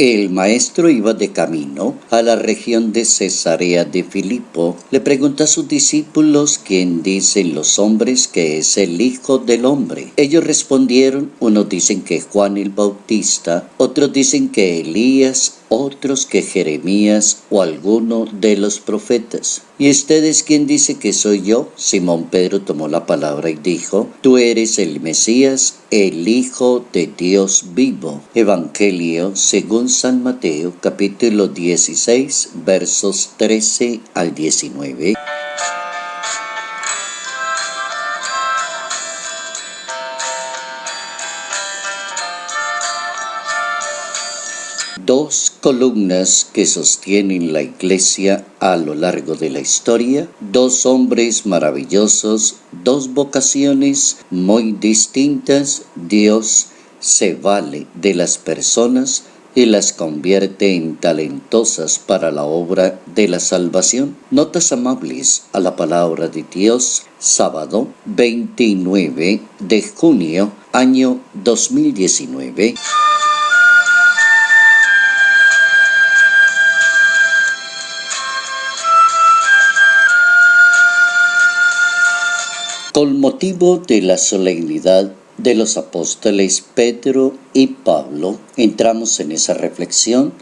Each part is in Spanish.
El maestro iba de camino a la región de Cesarea de Filipo. Le preguntó a sus discípulos: ¿quién dicen los hombres que es el Hijo del Hombre? Ellos respondieron: unos dicen que Juan el Bautista, otros dicen que Elías, otros que Jeremías o alguno de los profetas. ¿Y ustedes quién dice que soy yo? Simón Pedro tomó la palabra y dijo: tú eres el Mesías, el Hijo de Dios vivo. Evangelio según San Mateo, capítulo 16, versos 13 al 19. Dos columnas que sostienen la iglesia a lo largo de la historia, dos hombres maravillosos, dos vocaciones muy distintas. Dios se vale de las personas y las convierte en talentosas para la obra de la salvación. Notas amables a la palabra de Dios, sábado 29 de junio, año 2019. Con motivo de la solemnidad de los apóstoles Pedro y Pablo, entramos en esa reflexión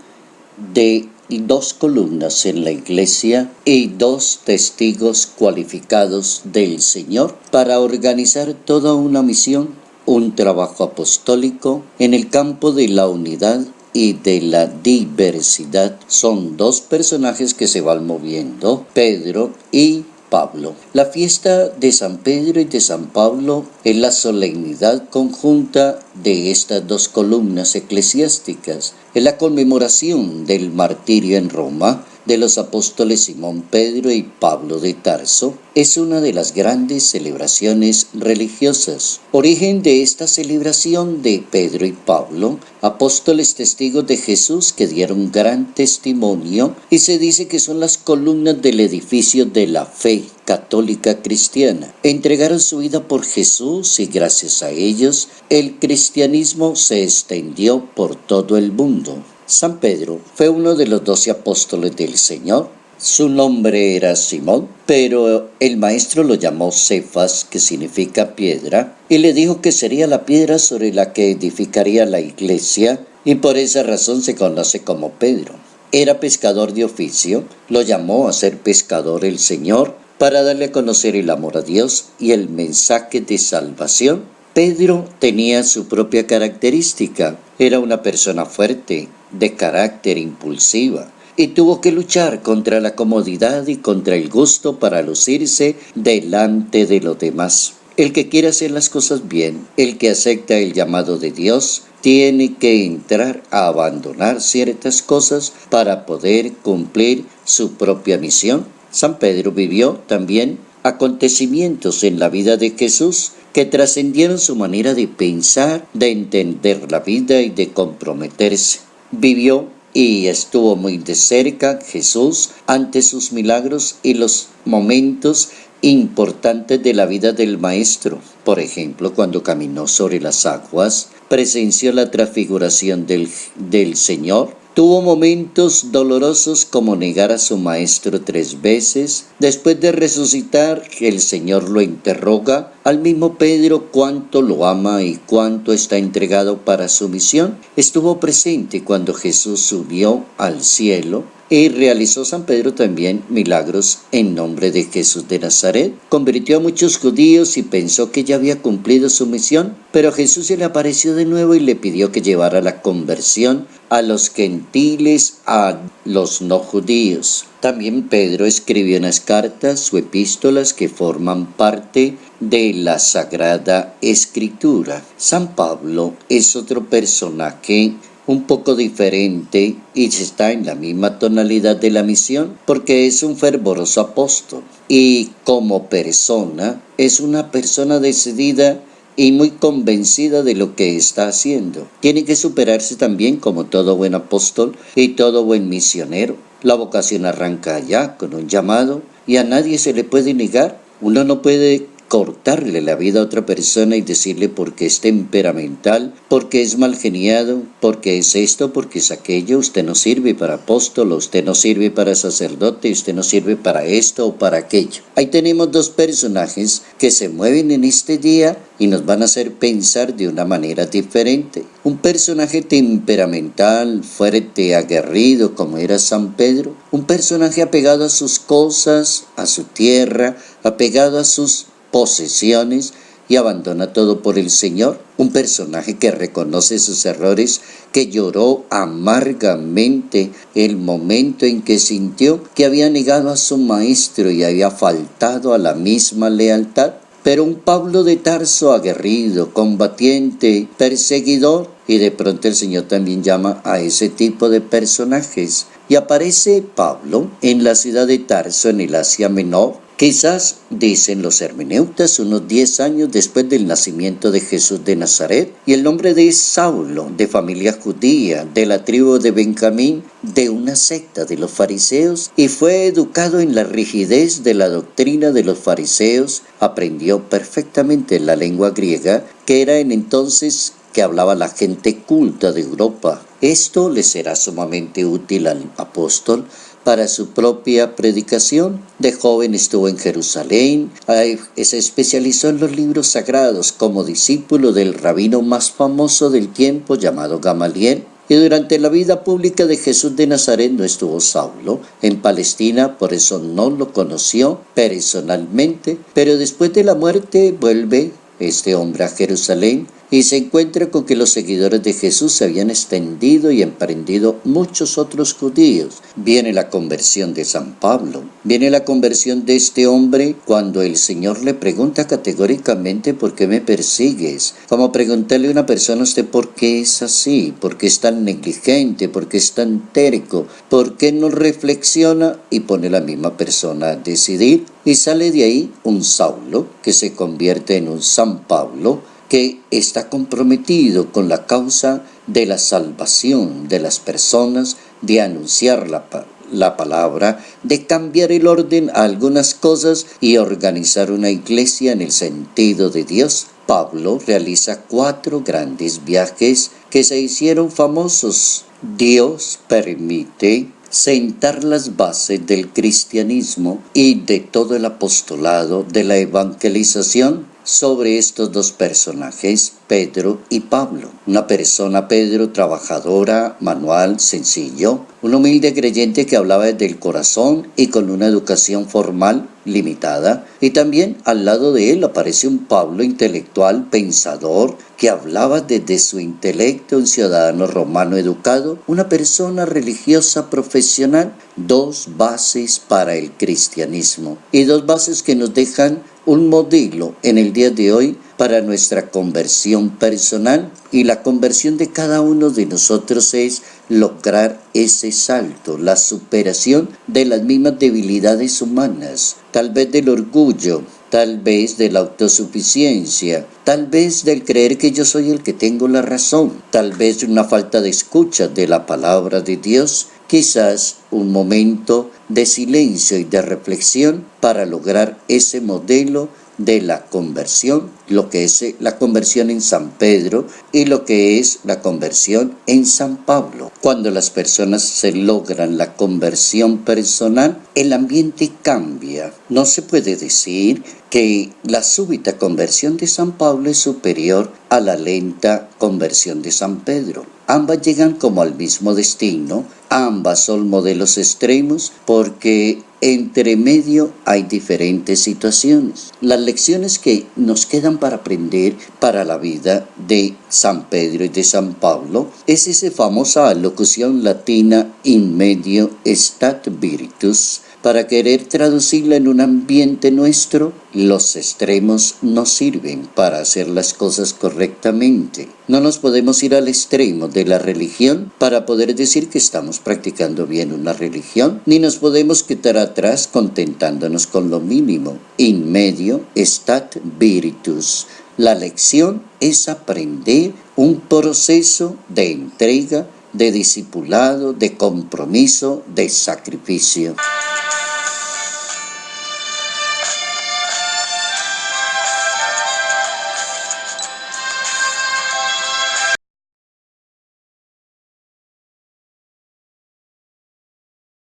de dos columnas en la iglesia y dos testigos cualificados del Señor para organizar toda una misión, un trabajo apostólico en el campo de la unidad y de la diversidad. Son dos personajes que se van moviendo, Pedro y Pablo. La fiesta de San Pedro y de San Pablo es la solemnidad conjunta de estas dos columnas eclesiásticas. Es la conmemoración del martirio en Roma de los apóstoles Simón Pedro y Pablo de Tarso. Es una de las grandes celebraciones religiosas. Origen de esta celebración de Pedro y Pablo, apóstoles testigos de Jesús que dieron gran testimonio, y se dice que son las columnas del edificio de la fe católica cristiana. Entregaron su vida por Jesús y gracias a ellos el cristianismo se extendió por todo el mundo. San Pedro fue uno de los 12 apóstoles del Señor. Su nombre era Simón, pero el maestro lo llamó Cefas, que significa piedra, y le dijo que sería la piedra sobre la que edificaría la iglesia, y por esa razón se conoce como Pedro. Era pescador de oficio, lo llamó a ser pescador el Señor para darle a conocer el amor a Dios y el mensaje de salvación. Pedro tenía su propia característica, era una persona fuerte, de carácter impulsiva, y tuvo que luchar contra la comodidad y contra el gusto para lucirse delante de los demás. El que quiere hacer las cosas bien, el que acepta el llamado de Dios, tiene que entrar a abandonar ciertas cosas para poder cumplir su propia misión. San Pedro vivió también acontecimientos en la vida de Jesús que trascendieron su manera de pensar, de entender la vida y de comprometerse. Vivió y estuvo muy de cerca Jesús ante sus milagros y los momentos importantes de la vida del Maestro. Por ejemplo, cuando caminó sobre las aguas, presenció la transfiguración del Señor. Tuvo momentos dolorosos como negar a su Maestro 3 veces. Después de resucitar, el Señor lo interroga al mismo Pedro cuánto lo ama y cuánto está entregado para su misión. Estuvo presente cuando Jesús subió al cielo. Y realizó San Pedro también milagros en nombre de Jesús de Nazaret. Convirtió a muchos judíos y pensó que ya había cumplido su misión, pero Jesús se le apareció de nuevo y le pidió que llevara la conversión a los gentiles, a los no judíos. También Pedro escribió unas cartas o epístolas que forman parte de la Sagrada Escritura. San Pablo es otro personaje un poco diferente y está en la misma tonalidad de la misión porque es un fervoroso apóstol y como persona es una persona decidida y muy convencida de lo que está haciendo. Tiene que superarse también como todo buen apóstol y todo buen misionero. La vocación arranca allá con un llamado y a nadie se le puede negar. Uno no puede cortarle la vida a otra persona y decirle porque es temperamental, porque es mal geniado, porque es esto, porque es aquello, usted no sirve para apóstol, usted no sirve para sacerdote, usted no sirve para esto o para aquello. Ahí tenemos dos personajes que se mueven en este día y nos van a hacer pensar de una manera diferente. Un personaje temperamental, fuerte, aguerrido como era San Pedro, un personaje apegado a sus cosas, a su tierra, apegado a sus posesiones y abandona todo por el Señor. Un personaje que reconoce sus errores, que lloró amargamente el momento en que sintió que había negado a su maestro y había faltado a la misma lealtad. Pero un Pablo de Tarso aguerrido, combatiente, perseguidor, y de pronto el Señor también llama a ese tipo de personajes. Y aparece Pablo en la ciudad de Tarso, en el Asia Menor, quizás, dicen los hermeneutas, unos 10 años después del nacimiento de Jesús de Nazaret, y el nombre de Saulo, de familia judía, de la tribu de Benjamín, de una secta de los fariseos, y fue educado en la rigidez de la doctrina de los fariseos, aprendió perfectamente la lengua griega, que era en entonces que hablaba la gente culta de Europa. Esto le será sumamente útil al apóstol para su propia predicación. De joven estuvo en Jerusalén, se especializó en los libros sagrados como discípulo del rabino más famoso del tiempo llamado Gamaliel. Y durante la vida pública de Jesús de Nazaret no estuvo Saulo en Palestina, por eso no lo conoció personalmente, pero después de la muerte vuelve este hombre a Jerusalén y se encuentra con que los seguidores de Jesús se habían extendido y emprendido muchos otros judíos. Viene la conversión de San Pablo, viene la conversión de este hombre cuando el Señor le pregunta categóricamente ¿por qué me persigues? Como preguntarle a una persona a usted ¿por qué es así? ¿Por qué es tan negligente? ¿Por qué es tan terco? ¿Por qué no reflexiona? Y pone la misma persona a decidir y sale de ahí un Saulo que se convierte en un San Pablo, que está comprometido con la causa de la salvación de las personas, de anunciar la palabra, de cambiar el orden a algunas cosas y organizar una iglesia en el sentido de Dios. Pablo realiza 4 grandes viajes que se hicieron famosos. Dios permite sentar las bases del cristianismo y de todo el apostolado de la evangelización sobre estos dos personajes, Pedro y Pablo. Una persona, Pedro, trabajadora, manual, sencillo, un humilde creyente que hablaba desde el corazón y con una educación formal limitada, y también al lado de él aparece un Pablo intelectual, pensador, que hablaba desde su intelecto, un ciudadano romano educado, una persona religiosa profesional. 2 bases para el cristianismo y 2 bases que nos dejan un modelo en el día de hoy para nuestra conversión personal, y la conversión de cada uno de nosotros es lograr ese salto, la superación de las mismas debilidades humanas, tal vez del orgullo, tal vez de la autosuficiencia, tal vez del creer que yo soy el que tengo la razón, tal vez de una falta de escucha de la palabra de Dios, quizás un momento de silencio y de reflexión para lograr ese modelo de la conversión, lo que es la conversión en San Pedro y lo que es la conversión en San Pablo. Cuando las personas se logran la conversión personal, el ambiente cambia. No se puede decir que la súbita conversión de San Pablo es superior a la lenta conversión de San Pedro. Ambas llegan como al mismo destino, ambas son modelos extremos porque entre medio hay diferentes situaciones. Las lecciones que nos quedan para aprender para la vida de San Pedro y de San Pablo es esa famosa alocución latina in medio stat virtus. Para querer traducirla en un ambiente nuestro, los extremos no sirven para hacer las cosas correctamente. No nos podemos ir al extremo de la religión para poder decir que estamos practicando bien una religión, ni nos podemos quedar atrás contentándonos con lo mínimo. In medio stat virtus. La lección es aprender un proceso de entrega, de discipulado, de compromiso, de sacrificio.